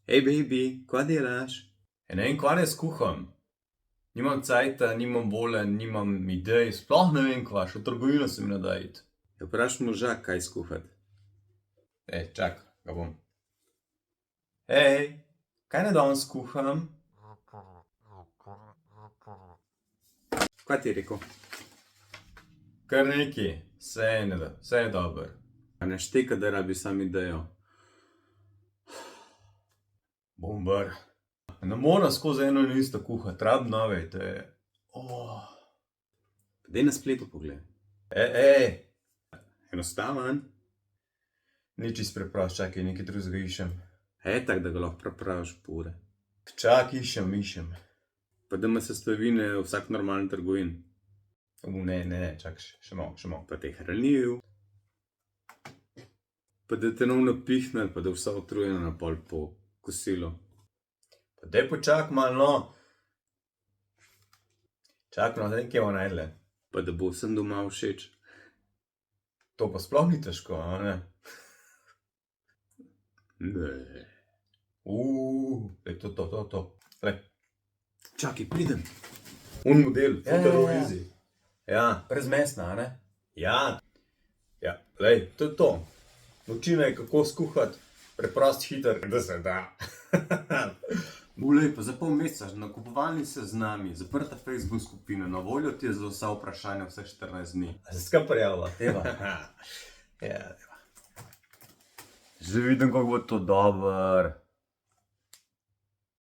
Hej, baby, kaj delaš? Ne vem, kva ne skuham. Nimam cajta, nimam volje, nimam idej, sploh ne vem kva, še v trgovino se mi ne da iti. Ja, vprašaj moža, kaj skuhati. Čak, ga bom. Hej, kaj ne danes skuham? Kaj ti je rekel? Kar neki, vse je dober. A ne šteka, da rabi sam idejo. Bombar. Ne moram skozi eno in isto kuhati, rabim nove ideje. Daj na spletu pogled. Enostaven. Ni čist preprost, čakaj, nekaj drugega iščem. Tak, da ga lahko prepraviš pure. Čak, iščem. Pa da ima sestavine vsak normalen trgovin. Ne, čak, še malo. Pa te hranljiv. Pa da te nov napihnil, pa da vsa utrujena na pol po kosilu. Pa daj počak malo, no. Čak, no, da nekje bomo najdle. Pa da bo vsem doma všeč. To pa sploh ni težko, a ne? Ne. To. Lej. Čakaj, pridem. Un model, Ja. Easy. Ja, brezmesna, a ne? Ja, lej, to je to. Nauči me, kako skuhati, preprost, hiter, da se da. Ulej, pa za pol meseca, nakupovalni seznami, zaprta Facebook skupina, na voljo ti je za vsa vprašanja vseh 14 dni. A se skupaj prijavila? Deva. Ja, deva. Že vidim, kako bo to dober.